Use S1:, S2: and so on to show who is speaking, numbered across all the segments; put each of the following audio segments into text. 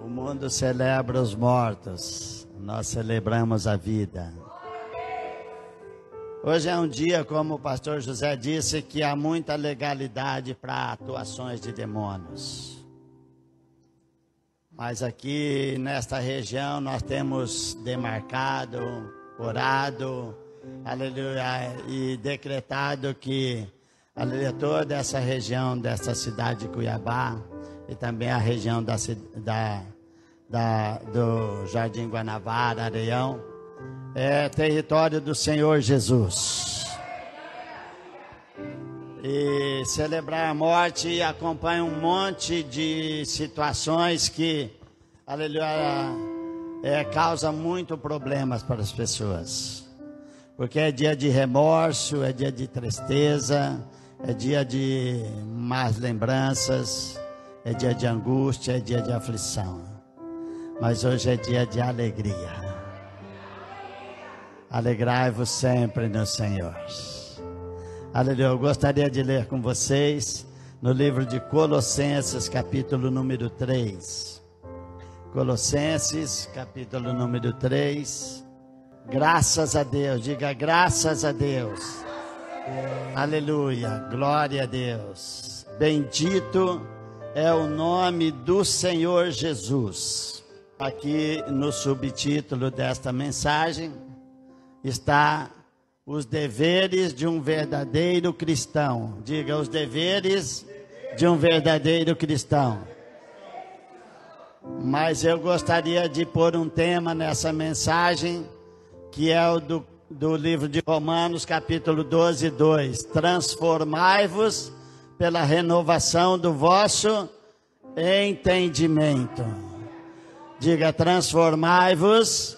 S1: O mundo celebra os mortos, nós celebramos a vida. Hoje é um dia, como o pastor José disse, que há muita legalidade para atuações de demônios. Mas aqui nesta região nós temos demarcado, orado, aleluia, e decretado que, aleluia, toda essa região dessa cidade de Cuiabá e também a região do Jardim Guanabara, Areião, é território do Senhor Jesus. E celebrar a morte acompanha um monte de situações que, aleluia, causa muito problemas para as pessoas. Porque é dia de remorso, é dia de tristeza, é dia de más lembranças, é dia de angústia, é dia de aflição. Mas hoje é dia de alegria. Alegrai-vos sempre no Senhor. Aleluia. Eu gostaria de ler com vocês no livro de Colossenses, capítulo número 3. Colossenses, capítulo número 3. Graças a Deus, diga graças a Deus. Aleluia, glória a Deus. Bendito é o nome do Senhor Jesus. Aqui no subtítulo desta mensagem está os deveres de um verdadeiro cristão. Diga, os deveres de um verdadeiro cristão. Mas eu gostaria de pôr um tema nessa mensagem, que é o do livro de Romanos, capítulo 12, 2. Transformai-vos pela renovação do vosso entendimento. Diga, transformai-vos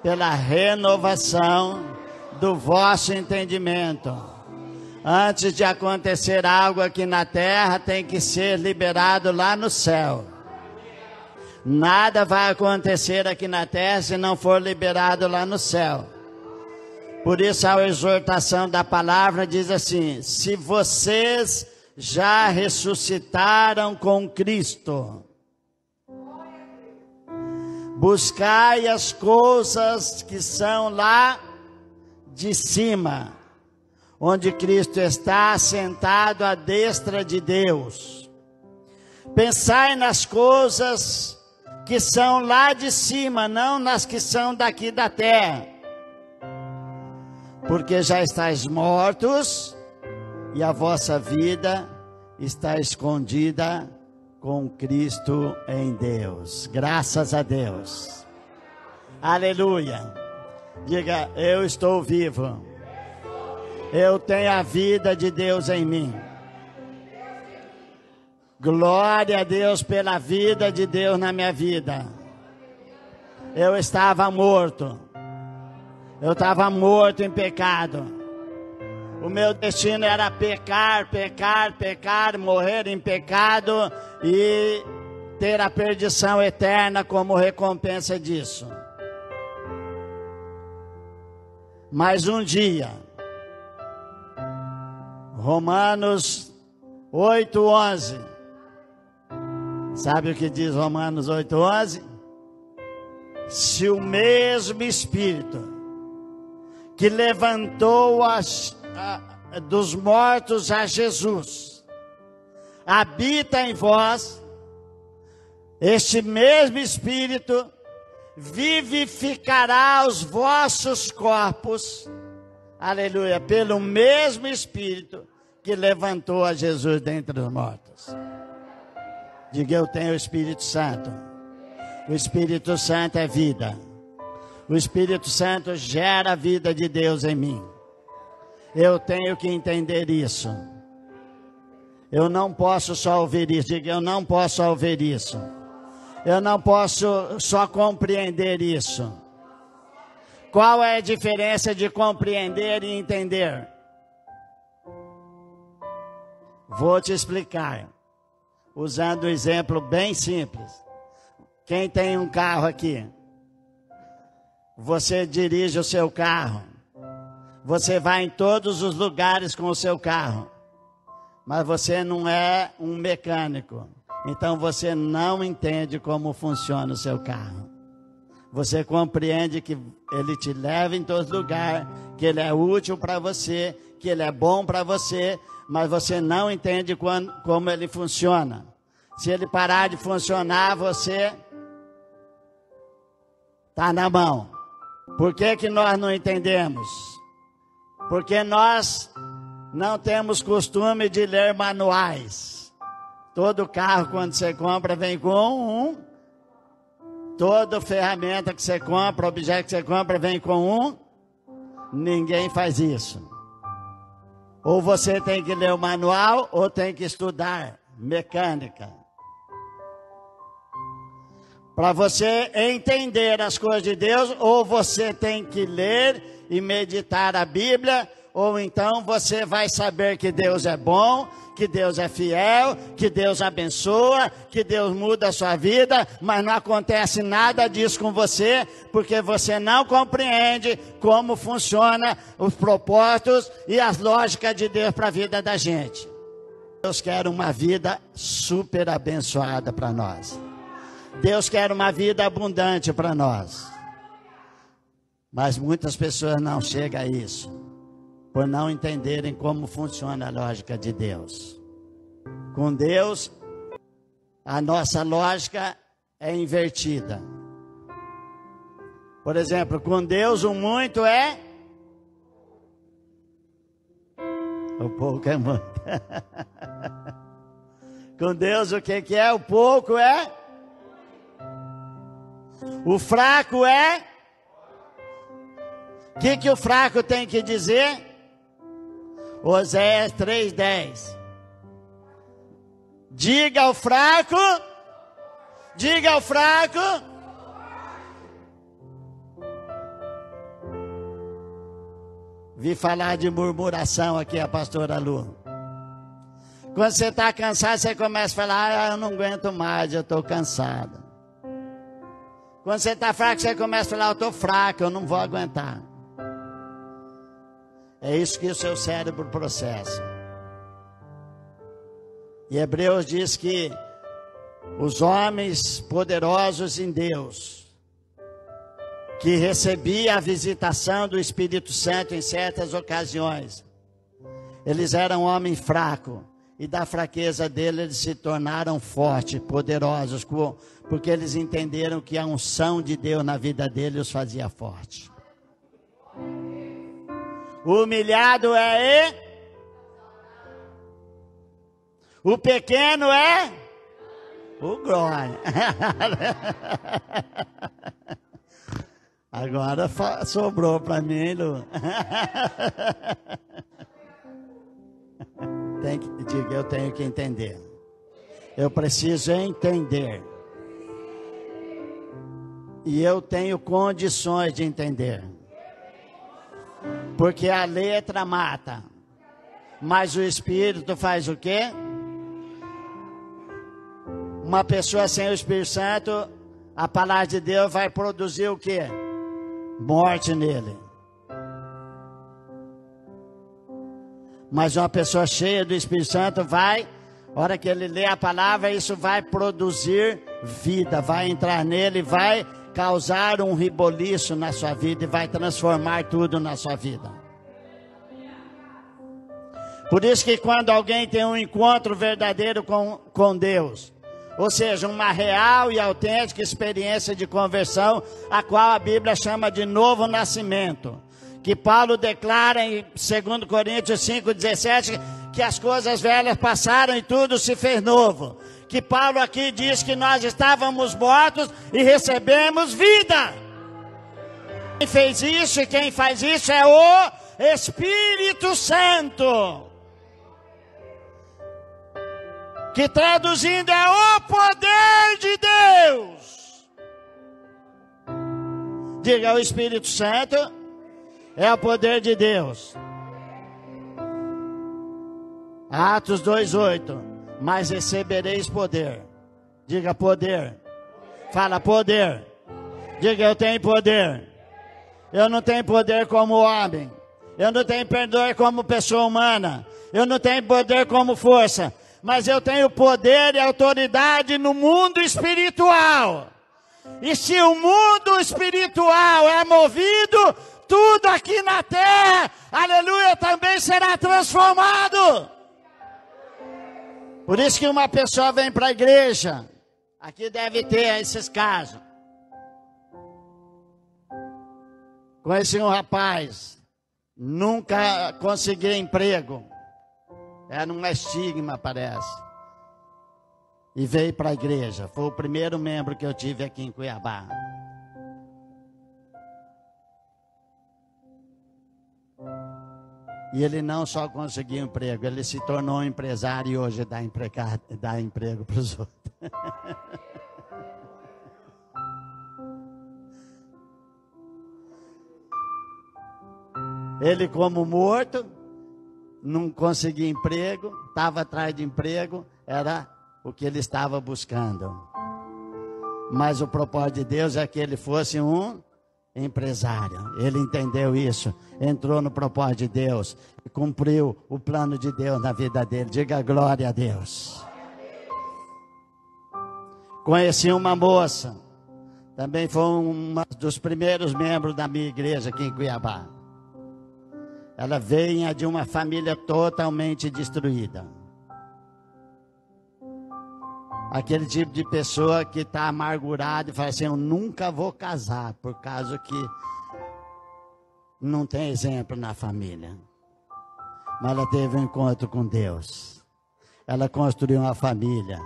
S1: pela renovação do vosso entendimento. Antes de acontecer algo aqui na terra, tem que ser liberado lá no céu. Nada vai acontecer aqui na terra se não for liberado lá no céu. Por isso a exortação da palavra diz assim: se vocês já ressuscitaram com Cristo, buscai as coisas que são lá de cima, onde Cristo está assentado à destra de Deus. Pensai nas coisas que são lá de cima, não nas que são daqui da terra. Porque já estáis mortos e a vossa vida está escondida com Cristo em Deus. Graças a Deus. Aleluia. Diga, eu estou vivo. Eu tenho a vida de Deus em mim. Glória a Deus pela vida de Deus na minha vida. Eu estava morto. Eu estava morto em pecado. O meu destino era pecar, morrer em pecado e ter a perdição eterna como recompensa disso. Mas um dia, Romanos 8:11, sabe o que diz Romanos 8:11? Se o mesmo Espírito que levantou dos mortos a Jesus habita em vós, este mesmo Espírito vivificará os vossos corpos, aleluia, pelo mesmo Espírito que levantou a Jesus dentre os mortos. Diga, eu tenho o Espírito Santo. O Espírito Santo é vida. O Espírito Santo gera a vida de Deus em mim. Eu tenho que entender isso. Eu não posso só ouvir isso. Diga, eu não posso só ouvir isso. Eu não posso só compreender isso. Qual é a diferença de compreender e entender? Vou te explicar, usando um exemplo bem simples. Quem tem um carro aqui? Você dirige o seu carro. Você vai em todos os lugares com o seu carro. Mas você não é um mecânico. então você não entende como funciona o seu carro. Você compreende que ele te leva em todo lugar, que ele é útil para você, que ele é bom para você, mas você não entende como ele funciona. Se ele parar de funcionar, você está na mão. Por que nós não entendemos? Porque nós não temos costume de ler manuais. Todo carro, quando você compra, vem com um. Toda ferramenta que você compra, objeto que você compra, vem com um. Ninguém faz isso. Ou você tem que ler o manual, ou tem que estudar mecânica. Para você entender as coisas de Deus, ou você tem que ler e meditar a Bíblia, ou então você vai saber que Deus é bom, que Deus é fiel, que Deus abençoa, que Deus muda a sua vida, mas não acontece nada disso com você, porque você não compreende como funciona os propósitos e as lógicas de Deus para a vida da gente. Deus quer uma vida super abençoada para nós. Deus quer uma vida abundante para nós. Mas muitas pessoas não chegam a isso, por não entenderem como funciona a lógica de Deus. Com Deus, a nossa lógica é invertida. Por exemplo, com Deus o muito é... O pouco é muito. Com Deus o que é? O pouco é... O fraco é... O que o fraco tem que dizer? Oséias 3:10. Diga ao fraco. Vi falar de murmuração aqui, a pastora Lu. Quando você está cansado, você começa a falar, eu não aguento mais, eu estou cansado. Quando você está fraco, você começa a falar, eu estou fraco, eu não vou aguentar. É isso que o seu cérebro processa. E Hebreus diz que os homens poderosos em Deus, que recebiam a visitação do Espírito Santo em certas ocasiões, eles eram homens fracos, e da fraqueza dele eles se tornaram fortes, poderosos, porque eles entenderam que a unção de Deus na vida deles os fazia fortes. O humilhado é o pequeno é o glória. Agora sobrou para mim, Lu. Eu tenho que entender. Eu preciso entender. E eu tenho condições de entender. Porque a letra mata, mas o Espírito faz o quê? Uma pessoa sem o Espírito Santo, a palavra de Deus vai produzir o quê? Morte nele. Mas uma pessoa cheia do Espírito Santo vai, a hora que ele lê a palavra, isso vai produzir vida, vai entrar nele, vai causar um reboliço na sua vida e vai transformar tudo na sua vida. Por isso que quando alguém tem um encontro verdadeiro com Deus, ou seja, uma real e autêntica experiência de conversão, a qual a Bíblia chama de novo nascimento, que Paulo declara em 2 Coríntios 5:17, que as coisas velhas passaram e tudo se fez novo. Que Paulo aqui diz que nós estávamos mortos e recebemos vida. Quem fez isso e quem faz isso é o Espírito Santo. Que traduzindo é o poder de Deus. Diga, o Espírito Santo é o poder de Deus. Atos 2:8. Mas recebereis poder. Diga poder. Fala poder. Diga, eu tenho poder. Eu não tenho poder como homem. Eu não tenho poder como pessoa humana. Eu não tenho poder como força. mas eu tenho poder e autoridade no mundo espiritual. E se o mundo espiritual é movido, tudo aqui na terra, aleluia, também será transformado. Por isso que uma pessoa vem para a igreja, aqui deve ter esses casos. Conheci um rapaz, nunca consegui emprego, era um estigma, parece. E veio para a igreja, foi o primeiro membro que eu tive aqui em Cuiabá. E ele não só conseguiu emprego, ele se tornou um empresário e hoje dá emprego para os outros. Ele, como morto, não conseguia emprego, estava atrás de emprego, era o que ele estava buscando. Mas o propósito de Deus é que ele fosse um empresário. Ele entendeu isso, entrou no propósito de Deus e cumpriu o plano de Deus na vida dele. Diga glória a Deus. Conheci uma moça, também foi uma dos primeiros membros da minha igreja aqui em Cuiabá. Ela veio de uma família totalmente destruída. Aquele tipo de pessoa que está amargurado e fala assim, eu nunca vou casar, por causa que não tem exemplo na família. Mas ela teve um encontro com Deus. Ela construiu uma família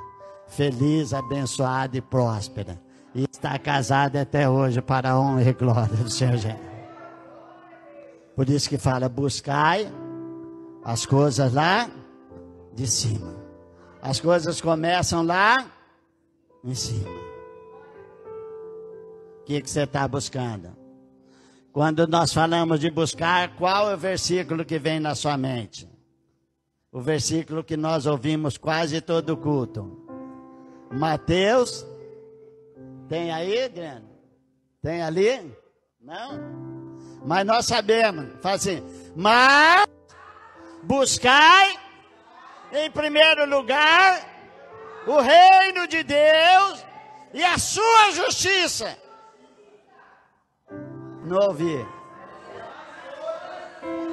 S1: feliz, abençoada e próspera. E está casada até hoje para a honra e glória do Senhor Jesus. Por isso que fala, buscai as coisas lá de cima. As coisas começam lá em cima. O que você está buscando? Quando nós falamos de buscar, qual é o versículo que vem na sua mente? O versículo que nós ouvimos quase todo culto. Mateus, tem aí, Adriano? Tem ali? Não? Mas nós sabemos, fala assim, mas buscai em primeiro lugar o reino de Deus e a sua justiça. Não ouvi.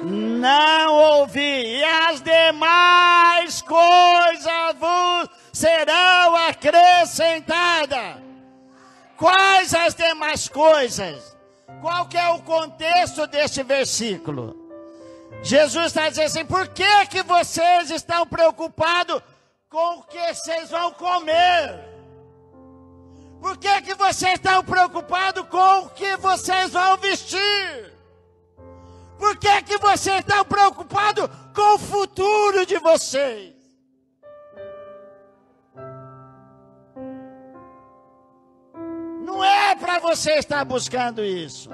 S1: Não ouvi. E as demais coisas vos serão acrescentadas. Quais as demais coisas? Qual que é o contexto deste versículo? Jesus está dizendo assim, por que vocês estão preocupados com o que vocês vão comer? Por que vocês estão preocupados com o que vocês vão vestir? Por que vocês estão preocupados com o futuro de vocês? Não é para você estar buscando isso.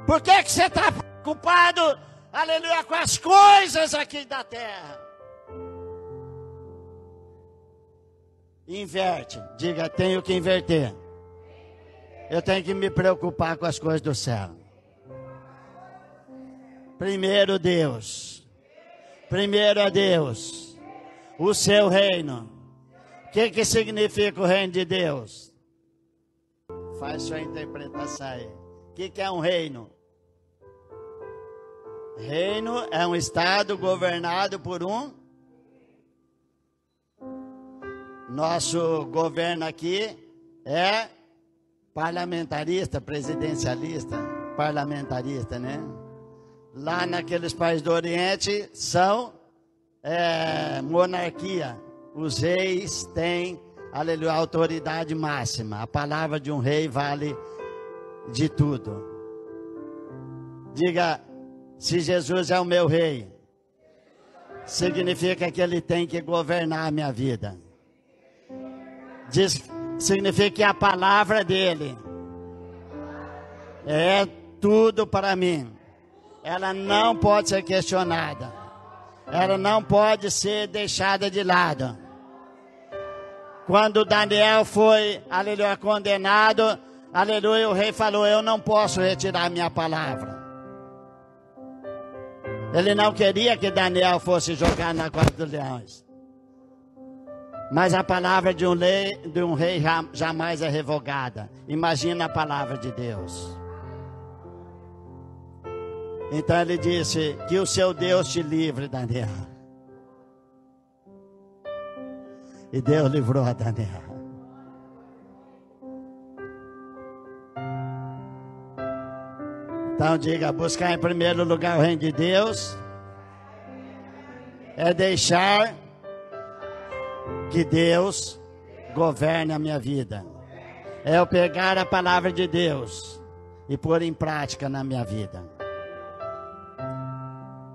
S1: Por que você está preocupado, aleluia, com as coisas aqui da terra? Inverte. Diga, tenho que inverter. Eu tenho que me preocupar com as coisas do céu. Primeiro Deus. Primeiro é Deus. O seu reino. O que significa o reino de Deus? Faz sua interpretação aí. O que é um reino? Reino é um estado governado por um. Nosso governo aqui é parlamentarista, presidencialista, parlamentarista, né? Lá naqueles países do Oriente são monarquia. Os reis têm, aleluia, autoridade máxima. A palavra de um rei vale de tudo. Diga, se Jesus é o meu rei, significa que ele tem que governar a minha vida. Significa que a palavra dele é tudo para mim. Ela não pode ser questionada. Ela não pode ser deixada de lado. Quando Daniel foi, aleluia, condenado, aleluia, o rei falou, eu não posso retirar minha palavra. Ele não queria que Daniel fosse jogado na cova dos leões. Mas a palavra de um rei jamais é revogada. Imagina a palavra de Deus. Então ele disse: que o seu Deus te livre, Daniel. E Deus livrou a Daniel. Então diga: buscar em primeiro lugar o reino de Deus é deixar que Deus governe a minha vida. É eu pegar a palavra de Deus e pôr em prática na minha vida.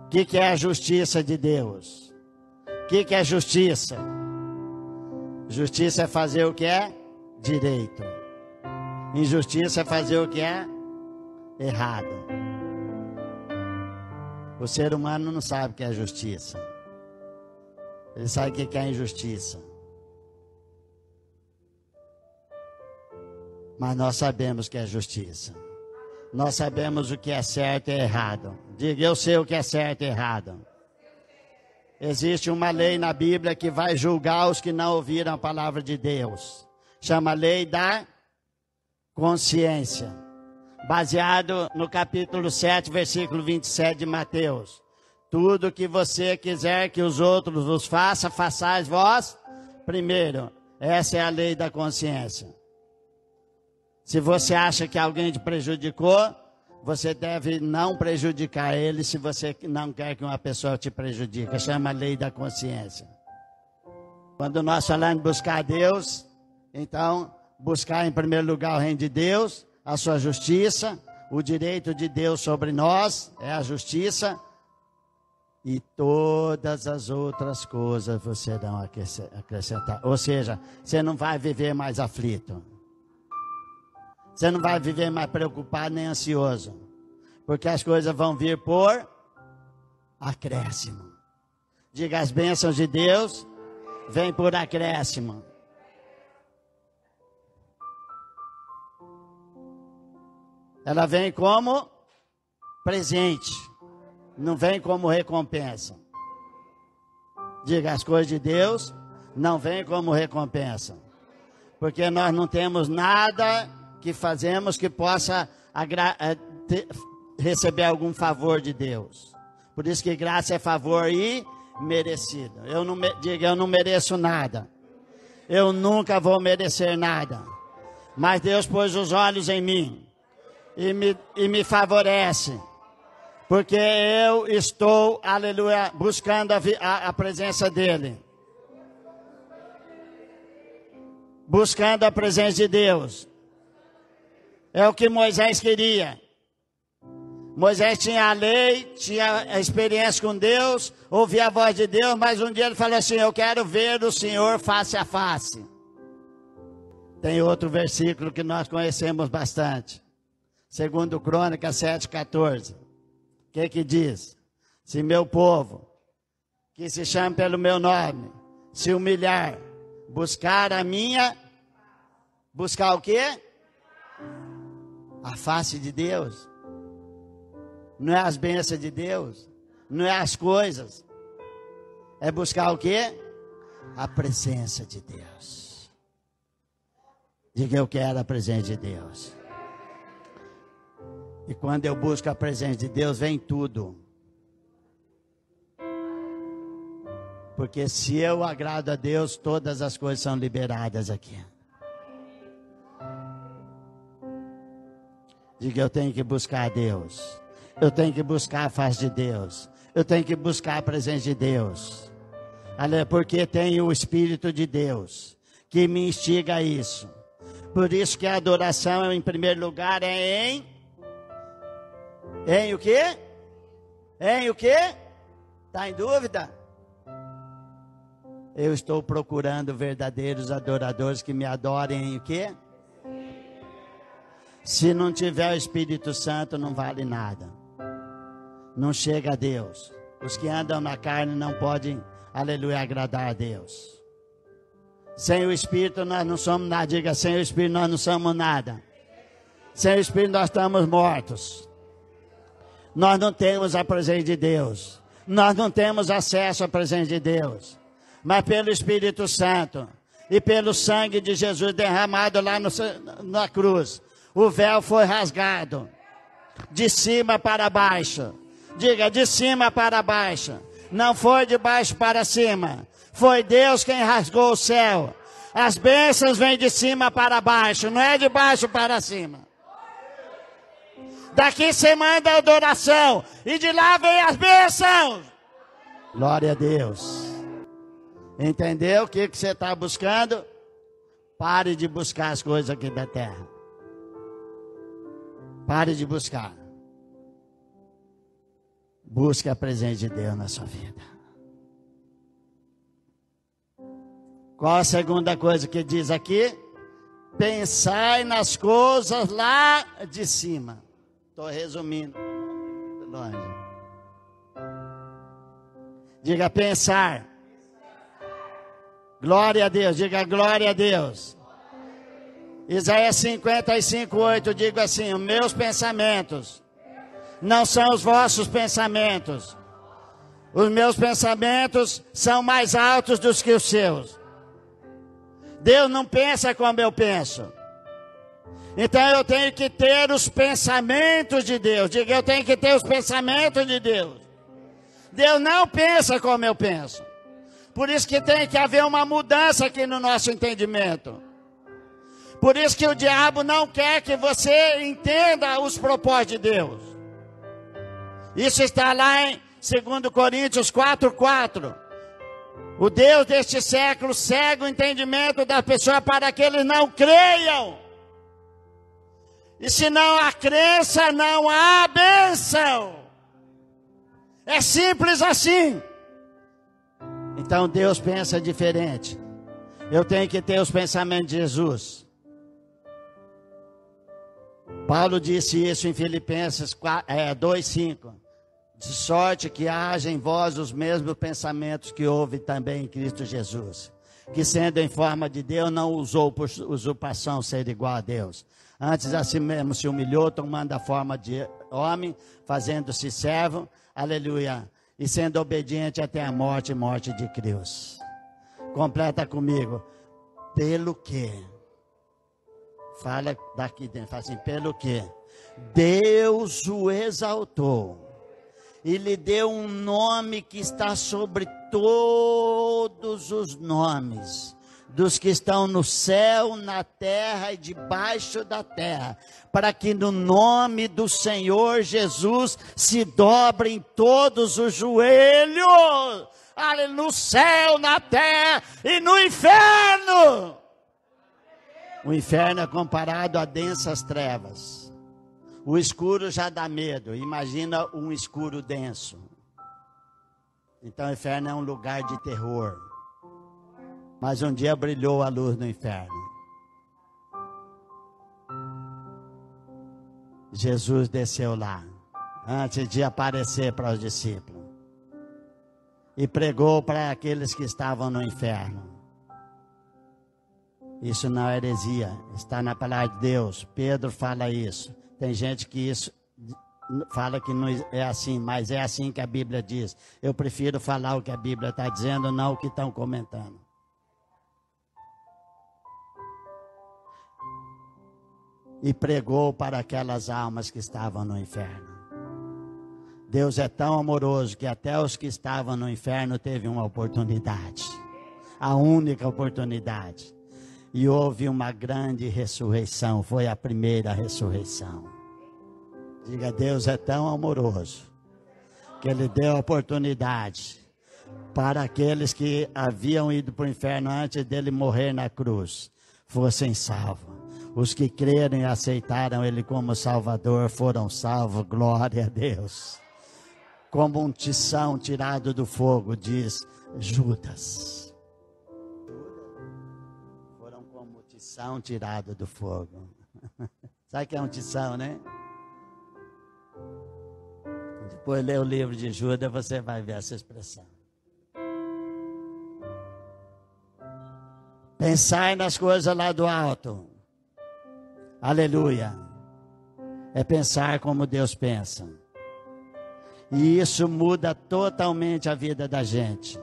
S1: O que é a justiça de Deus? O que é justiça? Justiça é fazer o que é direito. Injustiça é fazer o que é errado. O ser humano não sabe o que é justiça. Ele sabe o que é injustiça. Mas nós sabemos o que é justiça. Nós sabemos o que é certo e errado. Diga: eu sei o que é certo e errado. Existe uma lei na Bíblia que vai julgar os que não ouviram a palavra de Deus. Chama a lei da consciência. Baseado no capítulo 7, versículo 27 de Mateus. Tudo que você quiser que os outros vos façam, façais vós primeiro. Essa é a lei da consciência. Se você acha que alguém te prejudicou, você deve não prejudicar ele se você não quer que uma pessoa te prejudique. Chama a lei da consciência. Quando nós falamos de buscar Deus, então, buscar em primeiro lugar o reino de Deus, a sua justiça, o direito de Deus sobre nós, é a justiça, e todas as outras coisas você serão acrescentar. Ou seja, você não vai viver mais aflito. Você não vai viver mais preocupado nem ansioso. Porque as coisas vão vir por acréscimo. Diga: as bênçãos de Deus vêm por acréscimo. Ela vem como presente. Não vem como recompensa. Diga: as coisas de Deus não vêm como recompensa. Porque nós não temos nada que fazemos que possa receber algum favor de Deus. Por isso que graça é favor e merecido. Diga: eu não mereço nada. Eu nunca vou merecer nada. Mas Deus pôs os olhos em mim e me favorece. Porque eu estou, aleluia, buscando a presença dEle. Buscando a presença de Deus. É o que Moisés queria. Moisés tinha a lei, tinha a experiência com Deus, ouvia a voz de Deus, mas um dia ele falou assim: eu quero ver o Senhor face a face. Tem outro versículo que nós conhecemos bastante. 2 Crônicas 7,14. O que diz? Se meu povo, que se chama pelo meu nome, se humilhar, buscar a minha... Buscar o quê? A face de Deus. Não é as bênçãos de Deus. Não é as coisas. É buscar o quê? A presença de Deus. Diga: eu quero a presença de Deus. E quando eu busco a presença de Deus, vem tudo. Porque se eu agrado a Deus, todas as coisas são liberadas aqui. Diga: eu tenho que buscar a Deus. Eu tenho que buscar a face de Deus. Eu tenho que buscar a presença de Deus. Porque tem o Espírito de Deus que me instiga a isso. Por isso que a adoração, em primeiro lugar, é em o quê? Em o quê? Está em dúvida? Eu estou procurando verdadeiros adoradores que me adorem em o quê? Se não tiver o Espírito Santo, não vale nada. Não chega a Deus. Os que andam na carne não podem, aleluia, agradar a Deus. Sem o Espírito nós não somos nada. Diga: sem o Espírito nós não somos nada. Sem o Espírito nós estamos mortos. Nós não temos a presença de Deus. Nós não temos acesso à presença de Deus. Mas pelo Espírito Santo e pelo sangue de Jesus derramado lá na cruz, o véu foi rasgado. De cima para baixo. Diga, de cima para baixo. Não foi de baixo para cima. Foi Deus quem rasgou o céu. As bênçãos vêm de cima para baixo, não é de baixo para cima. Daqui você manda a adoração e de lá vem as bênçãos. Glória a Deus. Entendeu o que você está buscando? Pare de buscar as coisas aqui da terra. Pare de buscar. Busque a presença de Deus na sua vida. Qual a segunda coisa que diz aqui? Pensai nas coisas lá de cima. Estou resumindo. Longe. Diga pensar. Glória a Deus. Diga glória a Deus. Isaías 55:8 diga assim: os meus pensamentos não são os vossos pensamentos. Os meus pensamentos são mais altos do que os seus. Deus não pensa como eu penso. Então eu tenho que ter os pensamentos de Deus. Diga, eu tenho que ter os pensamentos de Deus. Deus não pensa como eu penso. Por isso que tem que haver uma mudança aqui no nosso entendimento. Por isso que o diabo não quer que você entenda os propósitos de Deus. Isso está lá em 2 Coríntios 4:4. O Deus deste século cega o entendimento da pessoa para que eles não creiam. E se não há crença, não há bênção. É simples assim. Então Deus pensa diferente. Eu tenho que ter os pensamentos de Jesus. Paulo disse isso em Filipenses 2:5. De sorte que haja em vós os mesmos pensamentos que houve também em Cristo Jesus, que sendo em forma de Deus, não usou por usurpação ser igual a Deus. Antes a si mesmo se humilhou, tomando a forma de homem, fazendo-se servo, aleluia, e sendo obediente até a morte, morte de cruz. Completa comigo. Pelo que? Fala daqui dentro, fala assim, pelo que? Deus o exaltou. E lhe deu um nome que está sobre todos os nomes, dos que estão no céu, na terra e debaixo da terra, para que no nome do Senhor Jesus se dobrem todos os joelhos, no céu, na terra e no inferno. O inferno é comparado a densas trevas. O escuro já dá medo. Imagina um escuro denso. Então o inferno é um lugar de terror. Mas um dia brilhou a luz no inferno. Jesus desceu lá, antes de aparecer para os discípulos. E pregou para aqueles que estavam no inferno. Isso não é heresia. Está na palavra de Deus. Pedro fala isso. Tem gente que isso fala que não é assim, mas é assim que a Bíblia diz. Eu prefiro falar o que a Bíblia está dizendo, não o que estão comentando. E pregou para aquelas almas que estavam no inferno. Deus é tão amoroso que até os que estavam no inferno teve uma oportunidade. A única oportunidade. E houve uma grande ressurreição, foi a primeira ressurreição. Diga, Deus é tão amoroso, que Ele deu a oportunidade para aqueles que haviam ido para o inferno antes dele morrer na cruz, fossem salvos. Os que creram e aceitaram Ele como Salvador foram salvos, glória a Deus. Como um tição tirado do fogo, diz Judas. Tição tirado do fogo. Sabe o que é um tição, né? Depois lê o livro de Judas, você vai ver essa expressão. Pensai nas coisas lá do alto. Aleluia. É pensar como Deus pensa. E isso muda totalmente a vida da gente.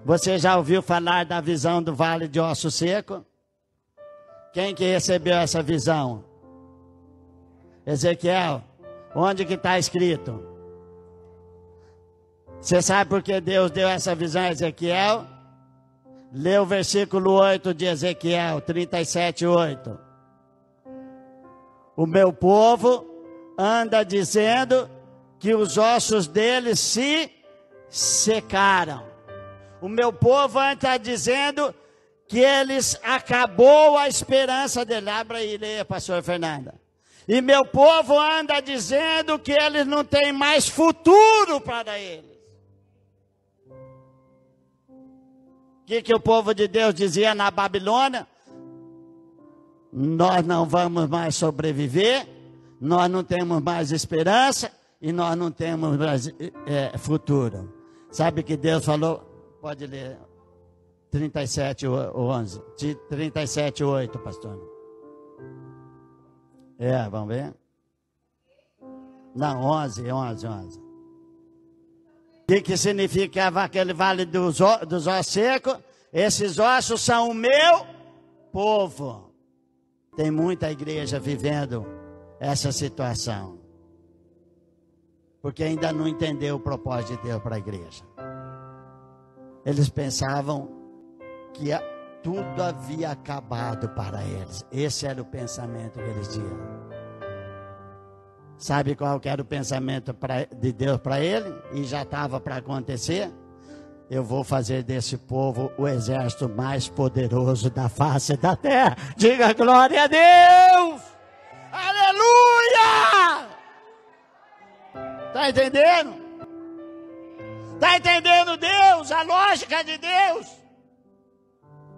S1: Você já ouviu falar da visão do Vale de Osso Seco? Quem que recebeu essa visão? Ezequiel. Onde que está escrito? Você sabe por que Deus deu essa visão a Ezequiel? Lê o versículo 8 de Ezequiel 37:8. O meu povo anda dizendo que os ossos deles se secaram. O meu povo anda dizendo que acabou a esperança dele. Abra aí, leia, pastor Fernanda. E meu povo anda dizendo que eles não têm mais futuro para eles. O que o povo de Deus dizia na Babilônia? Nós não vamos mais sobreviver, nós não temos mais esperança e nós não temos mais futuro. Sabe que Deus falou? Pode ler 37:11, 37:8, pastor. Vamos ver? Não, 11. O que significava aquele vale dos ossos secos? Esses ossos são o meu povo. Tem muita igreja vivendo essa situação. Porque ainda não entendeu o propósito de Deus para a igreja. Eles pensavam que tudo havia acabado para eles. Esse era o pensamento que eles tinham. Sabe qual que era o pensamento de Deus para ele? E já estava para acontecer? Eu vou fazer desse povo o exército mais poderoso da face da terra. Diga glória a Deus! Aleluia! Está entendendo? Está entendendo Deus? A lógica de Deus?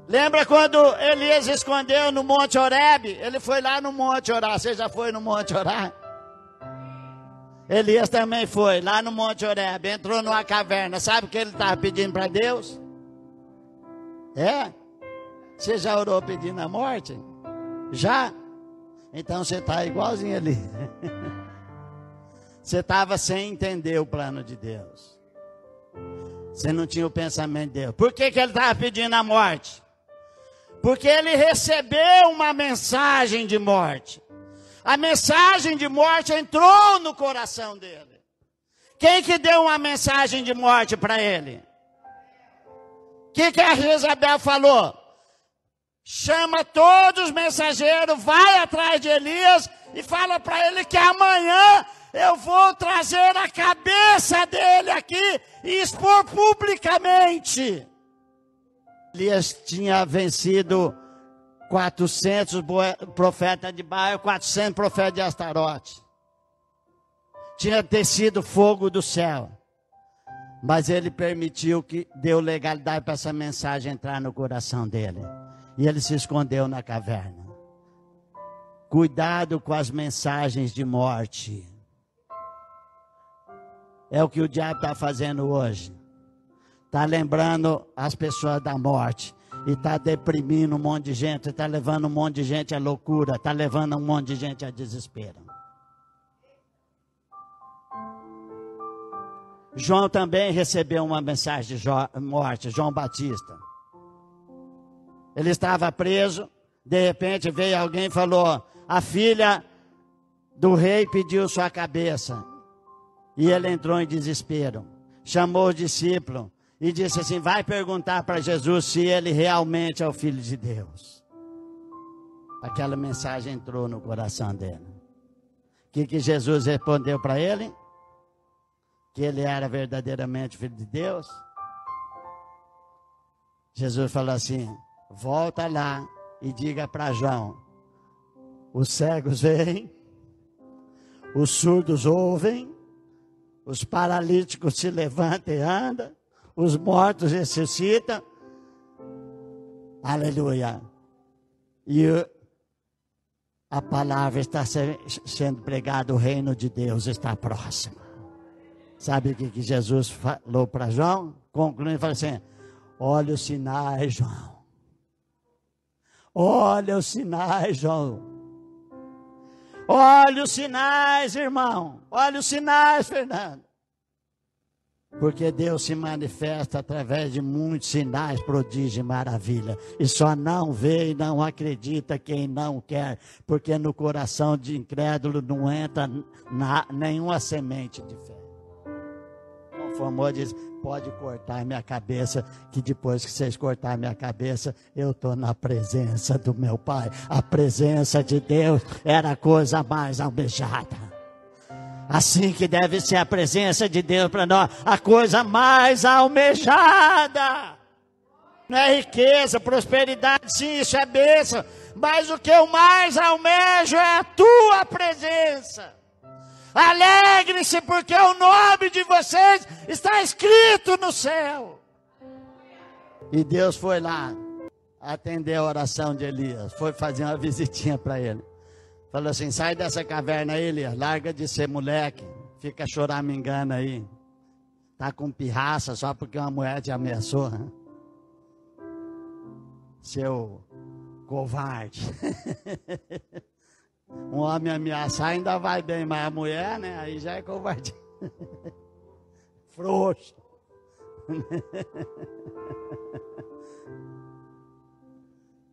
S1: Lembra quando Elias escondeu no Monte Horebe? Ele foi lá no Monte orar. Você já foi no Monte orar? Elias também foi lá no Monte Horebe, entrou numa caverna. Sabe o que ele estava pedindo para Deus? Você já orou pedindo a morte? Já? Então você está igualzinho ali. Você estava sem entender o plano de Deus. Você não tinha o pensamento de Deus. Por que ele estava pedindo a morte? Porque ele recebeu uma mensagem de morte. A mensagem de morte entrou no coração dele. Quem que deu uma mensagem de morte para ele? O que a Jezabel falou? Chama todos os mensageiros, vai atrás de Elias e fala para ele que amanhã eu vou trazer a cabeça dele aqui e expor publicamente. Elias tinha vencido 400 profetas de Baal, 400 profetas de Astarote. Tinha descido fogo do céu. Mas ele permitiu que deu legalidade para essa mensagem entrar no coração dele. E ele se escondeu na caverna. Cuidado com as mensagens de morte. É o que o diabo está fazendo hoje. Está lembrando as pessoas da morte. E está deprimindo um monte de gente. Está levando um monte de gente à loucura. Está levando um monte de gente a desespero. João também recebeu uma mensagem de morte. João Batista. Ele estava preso. De repente veio alguém e falou: a filha do rei pediu sua cabeça. E ele entrou em desespero. Chamou os discípulos. E disse assim: vai perguntar para Jesus se ele realmente é o Filho de Deus. Aquela mensagem entrou no coração dele. O que Jesus respondeu para ele? Que ele era verdadeiramente Filho de Deus. Jesus falou assim: volta lá e diga para João: os cegos veem, os surdos ouvem, os paralíticos se levantam e andam, os mortos ressuscitam. Aleluia. E a palavra está sendo pregada, o reino de Deus está próximo. Sabe o que Jesus falou para João? Concluindo, falou assim: olha os sinais, João. Olha os sinais, João. Olha os sinais, irmão. Olha os sinais, Fernando. Porque Deus se manifesta através de muitos sinais, prodígios e maravilha. E só não vê e não acredita quem não quer. Porque no coração de incrédulo não entra nenhuma semente de fé. Conforme diz, pode cortar minha cabeça, que depois que vocês cortarem minha cabeça, eu estou na presença do meu Pai. A presença de Deus era a coisa mais almejada. Assim que deve ser a presença de Deus para nós, a coisa mais almejada. Não é riqueza, prosperidade, sim, isso é bênção. Mas o que eu mais almejo é a tua presença. Alegre-se, porque o nome de vocês está escrito no céu. E Deus foi lá atender a oração de Elias, foi fazer uma visitinha para ele. Falou assim, sai dessa caverna aí, Elias, larga de ser moleque, fica choramingando aí. Tá com pirraça só porque uma mulher te ameaçou. Hein? Seu covarde. Um homem ameaçar ainda vai bem, mas a mulher, né, aí já é covarde. Frouxo.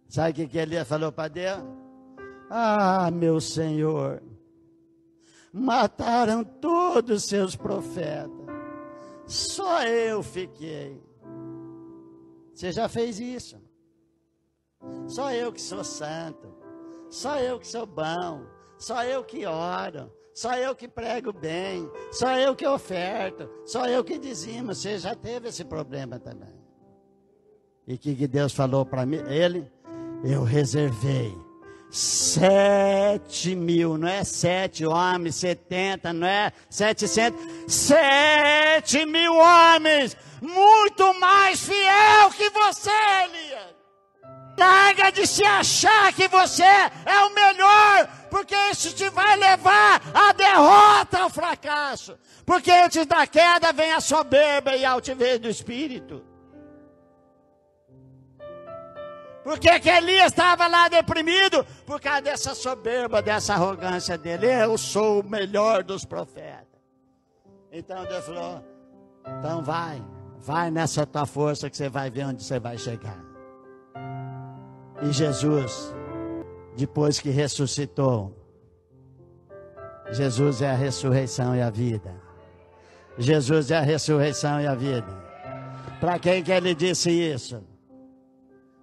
S1: Sabe o que Elias falou para Deus? Ah, meu Senhor, mataram todos os seus profetas, só eu fiquei. Você já fez isso? Só eu que sou santo, só eu que sou bom, só eu que oro, só eu que prego bem, só eu que oferto, só eu que dizimo. Você já teve esse problema também. E o que Deus falou para mim? Eu reservei 7.000, não é 7 homens, 70, não é 700, 7.000 homens, muito mais fiel que você, Elias. Larga de se achar que você é o melhor, porque isso te vai levar à derrota, ao fracasso. Porque antes da queda vem a soberba e a altivez do espírito. Por que Elias estava lá deprimido? Por causa dessa soberba, dessa arrogância dele. Eu sou o melhor dos profetas. Então Deus falou, então vai nessa tua força que você vai ver onde você vai chegar. E Jesus, depois que ressuscitou, Jesus é a ressurreição e a vida. Jesus é a ressurreição e a vida. Para quem que ele disse isso?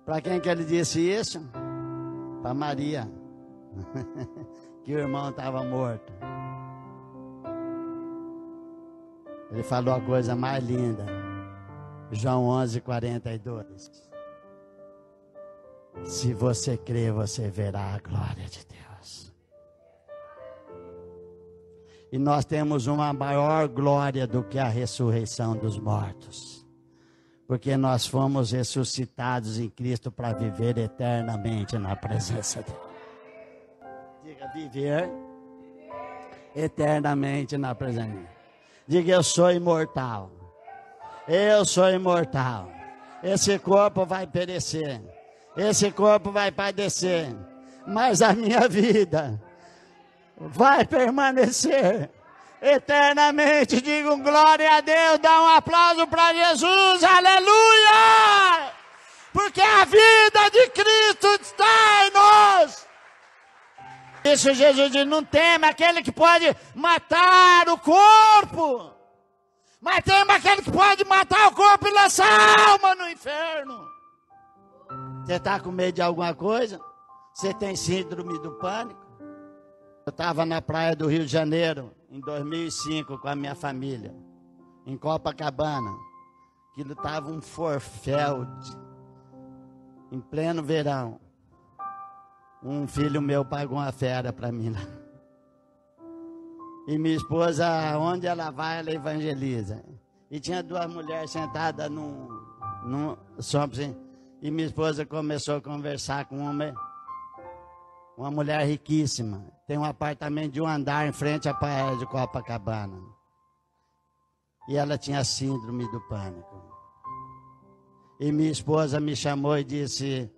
S1: Para quem que ele disse isso? Para Maria, que o irmão estava morto. Ele falou a coisa mais linda, João 11:42. Se você crer, você verá a glória de Deus. E nós temos uma maior glória do que a ressurreição dos mortos. Porque nós fomos ressuscitados em Cristo para viver eternamente na presença dele. Diga, viver eternamente na presença dele. Diga, eu sou imortal. Eu sou imortal. Esse corpo vai perecer. Esse corpo vai padecer. Mas a minha vida vai permanecer eternamente. Digo glória a Deus, dá um aplauso para Jesus, aleluia! Porque a vida de Cristo está em nós. Isso Jesus diz, não tema aquele que pode matar o corpo, mas tema aquele que pode matar o corpo e lançar a alma no inferno. Você está com medo de alguma coisa? Você tem síndrome do pânico? Eu estava na praia do Rio de Janeiro, em 2005, com a minha família, em Copacabana. Aquilo estava um forféu, em pleno verão. Um filho meu pagou uma fera para mim lá. E minha esposa, onde ela vai, ela evangeliza. E tinha duas mulheres sentadas num sombra assim. E minha esposa começou a conversar com uma mulher riquíssima. Tem um apartamento de um andar em frente à praia de Copacabana. E ela tinha síndrome do pânico. E minha esposa me chamou e disse,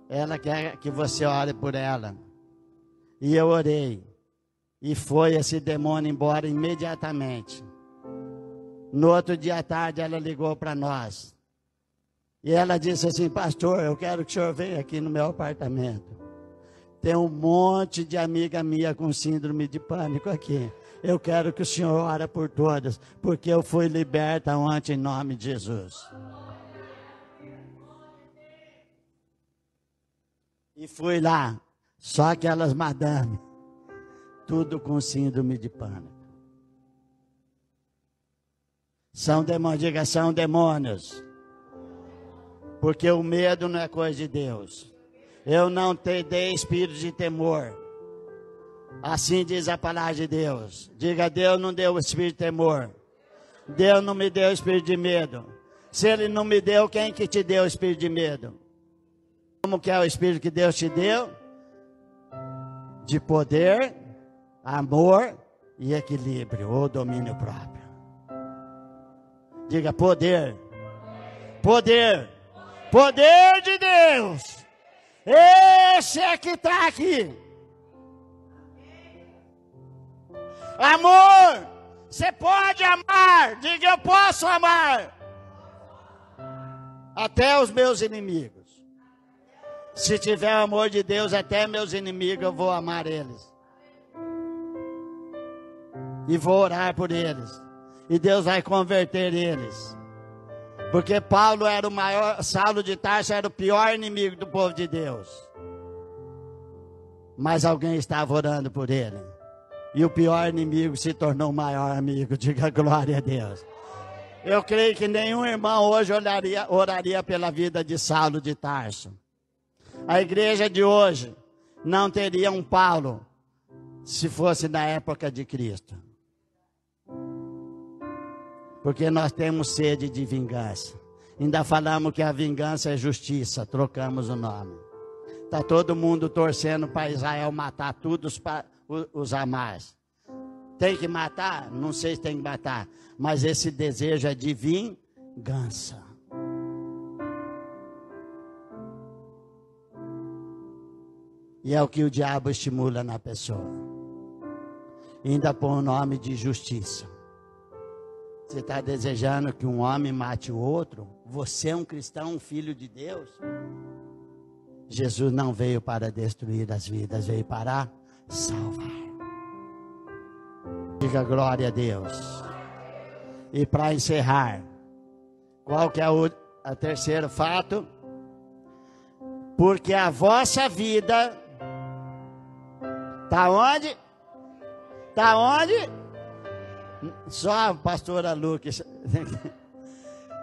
S1: ela quer que você ore por ela. E eu orei. E foi esse demônio embora imediatamente. No outro dia à tarde, ela ligou para nós. E ela disse assim: pastor, eu quero que o senhor venha aqui no meu apartamento. Tem um monte de amiga minha com síndrome de pânico aqui. Eu quero que o senhor ore por todas, porque eu fui liberta ontem em nome de Jesus. E fui lá, só aquelas madame, tudo com síndrome de pânico. São demônios, diga, são demônios. Porque o medo não é coisa de Deus. Eu não te dei espírito de temor. Assim diz a palavra de Deus. Diga, Deus não deu o espírito de temor. Deus não me deu o espírito de medo. Se Ele não me deu, quem que te deu o espírito de medo? Como que é o espírito que Deus te deu? De poder, amor e equilíbrio, ou domínio próprio. Diga, poder. Poder. Poder de Deus. Esse é que está aqui. Amor. Você pode amar. Diga, eu posso amar. Até os meus inimigos. Se tiver o amor de Deus, até meus inimigos eu vou amar eles. E vou orar por eles. E Deus vai converter eles. Porque Paulo era o maior, Saulo de Tarso era o pior inimigo do povo de Deus. Mas alguém estava orando por ele. E o pior inimigo se tornou o maior amigo. Diga glória a Deus. Eu creio que nenhum irmão hoje oraria pela vida de Saulo de Tarso. A igreja de hoje não teria um Paulo se fosse na época de Cristo. Porque nós temos sede de vingança. Ainda falamos que a vingança é justiça, trocamos o nome. Está todo mundo torcendo para Israel matar todos os Hamás. Tem que matar? Não sei se tem que matar. Mas esse desejo é de vingança. E é o que o diabo estimula na pessoa. Ainda põe o nome de justiça. Você está desejando que um homem mate o outro? Você é um cristão, um filho de Deus? Jesus não veio para destruir as vidas, veio para salvar. Diga glória a Deus. E para encerrar, qual que é o terceiro fato? Porque a vossa vida está onde? Está onde? Só a pastora Lucas.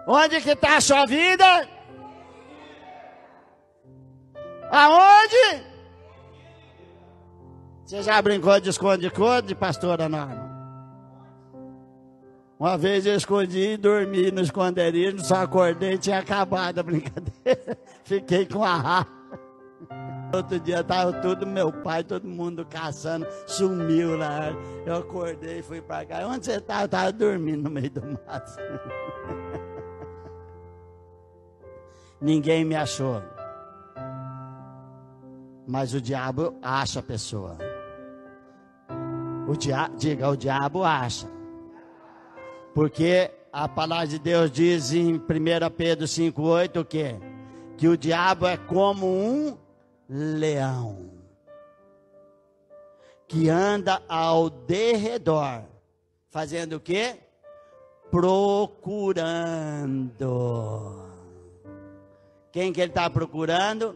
S1: Onde que está a sua vida? Aonde? Você já brincou de esconde-esconde, pastora Norma? Uma vez eu escondi e dormi no esconderijo, só acordei e tinha acabado a brincadeira. Fiquei com a raiva. Outro dia estava tudo, meu pai, todo mundo caçando, sumiu lá. Eu acordei e fui para cá. Onde você estava? Eu estava dormindo no meio do mato. Ninguém me achou. Mas o diabo acha a pessoa. Diga, o diabo acha. Porque a palavra de Deus diz em 1 Pedro 5,8 o quê? Que o diabo é como um leão que anda ao derredor, fazendo o quê? Procurando. Quem que ele está procurando?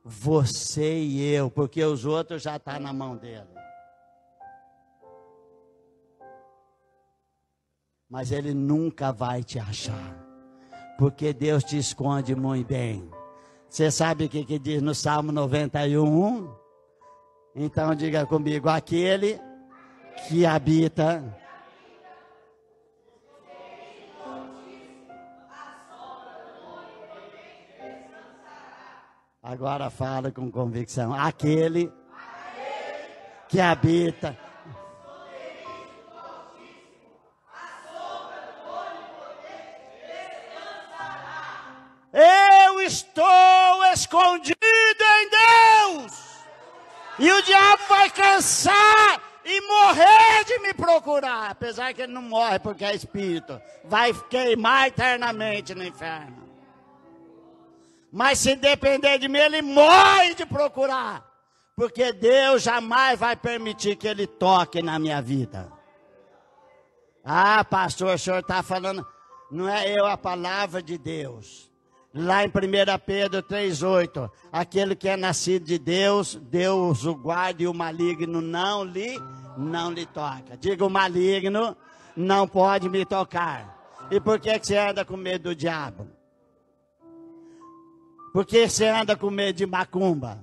S1: Você e eu, porque os outros já estão na mão dele. Mas ele nunca vai te achar, porque Deus te esconde muito bem. Você sabe o que diz no Salmo 91? Então diga comigo, aquele que habita. Agora fala com convicção. Aquele que habita. Eu estou escondido em Deus. E o diabo vai cansar e morrer de me procurar, apesar que ele não morre porque é espírito, vai queimar eternamente no inferno. Mas se depender de mim, ele morre de procurar, porque Deus jamais vai permitir que ele toque na minha vida. Ah, pastor, o senhor está falando, não é eu, a palavra de Deus. Lá em 1 Pedro 3,8, aquele que é nascido de Deus, Deus o guarda e o maligno não lhe toca. Diga, o maligno não pode me tocar. E por que você anda com medo do diabo? Por que você anda com medo de macumba?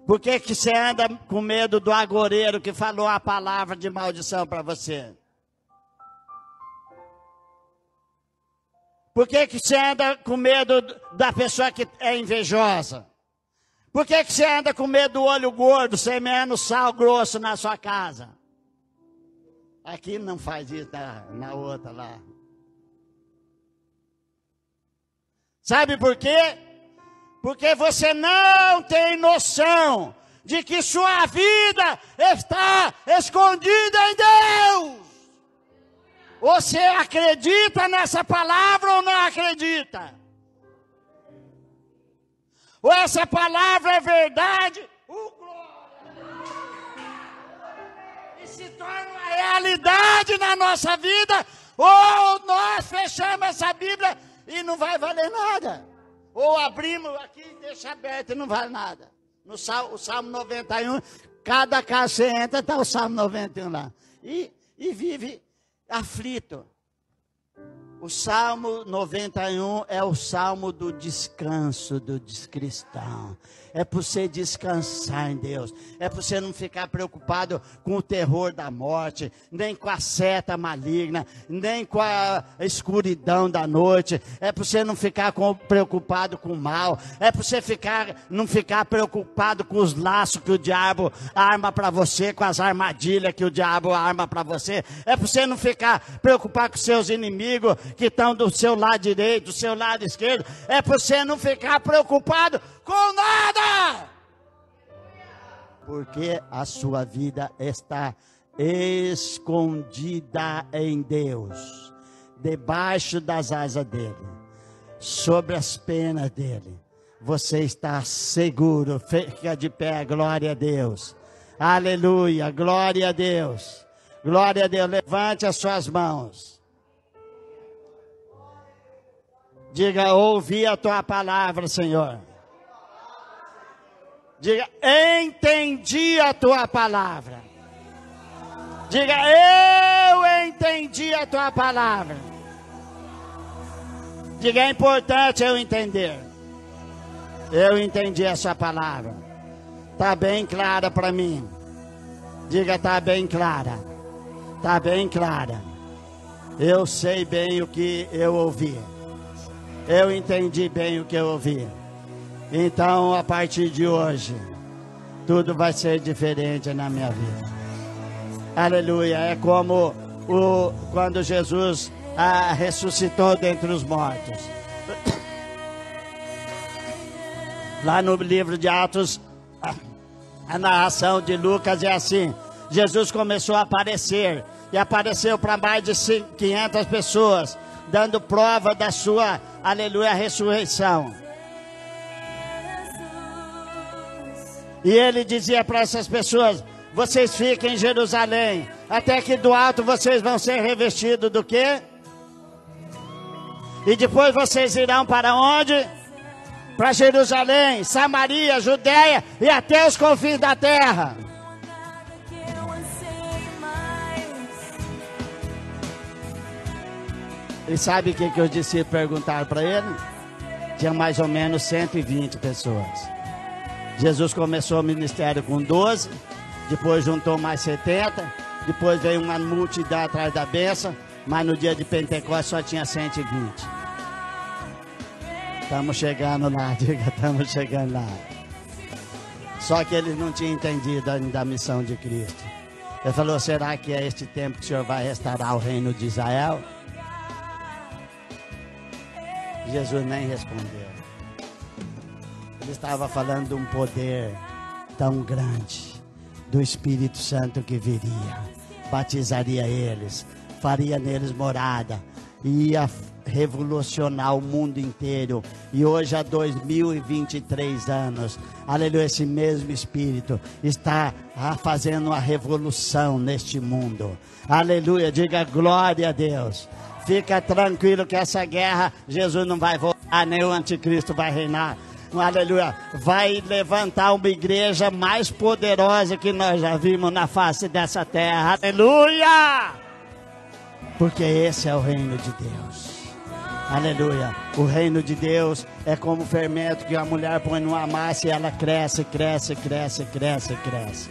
S1: Por que você anda com medo do agoreiro que falou a palavra de maldição para você? Por que você anda com medo da pessoa que é invejosa? Por que você anda com medo do olho gordo, semeando sal grosso na sua casa? Aqui não faz isso, na outra lá. Sabe por quê? Porque você não tem noção de que sua vida está escondida em Deus. Você acredita nessa palavra ou não acredita? Ou essa palavra é verdade, e se torna uma realidade na nossa vida, ou nós fechamos essa Bíblia e não vai valer nada. Ou abrimos aqui e deixa aberto e não vale nada. No o Salmo 91, cada casa você entra, está o Salmo 91 lá. E vive aflito. O Salmo 91 é o salmo do descanso do cristão. É para você descansar em Deus. É para você não ficar preocupado com o terror da morte, nem com a seta maligna, nem com a escuridão da noite. É para você não ficar preocupado com o mal. É para você não ficar preocupado com os laços que o diabo arma para você, com as armadilhas que o diabo arma para você. É para você não ficar preocupado com seus inimigos que estão do seu lado direito, do seu lado esquerdo. É para você não ficar preocupado com nada, porque a sua vida está escondida em Deus, debaixo das asas dele, sobre as penas dele. Você está seguro. Fica de pé, glória a Deus, aleluia, glória a Deus, glória a Deus. Levante as suas mãos, diga: ouvi a tua palavra, Senhor. Diga: entendi a tua palavra. Diga: eu entendi a tua palavra. Diga: é importante eu entender. Eu entendi a sua palavra. Está bem clara para mim. Diga: está bem clara. Está bem clara. Eu sei bem o que eu ouvi. Eu entendi bem o que eu ouvi. Então, a partir de hoje, tudo vai ser diferente na minha vida. Aleluia. É como quando Jesus ressuscitou dentre os mortos. Lá no livro de Atos, a narração de Lucas é assim: Jesus começou a aparecer, e apareceu para mais de 500 pessoas, dando prova da sua, aleluia, ressurreição. E ele dizia para essas pessoas: vocês fiquem em Jerusalém, até que do alto vocês vão ser revestidos do quê? E depois vocês irão para onde? Para Jerusalém, Samaria, Judeia e até os confins da terra. E sabe o que os discípulos perguntaram para ele? Tinha mais ou menos 120 pessoas. Jesus começou o ministério com 12, depois juntou mais 70, depois veio uma multidão atrás da bênção, mas no dia de Pentecostes só tinha 120. Estamos chegando lá, diga, estamos chegando lá. Só que eles não tinham entendido ainda a missão de Cristo. Ele falou: será que é este tempo que o Senhor vai restaurar o reino de Israel? Jesus nem respondeu. Ele estava falando de um poder tão grande, do Espírito Santo que viria, batizaria eles, faria neles morada, ia revolucionar o mundo inteiro. E hoje há 2023 anos, aleluia, esse mesmo Espírito está fazendo uma revolução neste mundo. Aleluia, diga glória a Deus. Fica tranquilo que essa guerra, Jesus não vai voltar, nem o anticristo vai reinar. Aleluia, vai levantar uma igreja mais poderosa que nós já vimos na face dessa terra. Aleluia! Porque esse é o reino de Deus. Aleluia. O reino de Deus é como o fermento que a mulher põe numa massa e ela cresce, cresce, cresce, cresce, cresce.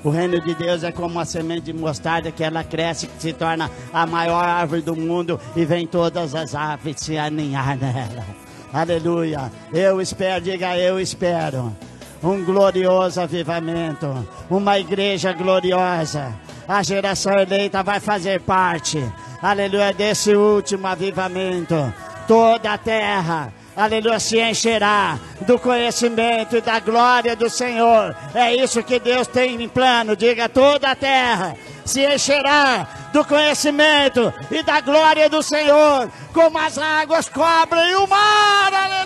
S1: O reino de Deus é como uma semente de mostarda que ela cresce, que se torna a maior árvore do mundo e vem todas as aves se aninhar nela. Aleluia. Eu espero, diga eu espero. Um glorioso avivamento. Uma igreja gloriosa. A geração eleita vai fazer parte, aleluia, desse último avivamento. Toda a terra, aleluia, se encherá do conhecimento e da glória do Senhor. É isso que Deus tem em plano. Diga, toda a terra se encherá do conhecimento e da glória do Senhor, como as águas cobrem o mar. Aleluia!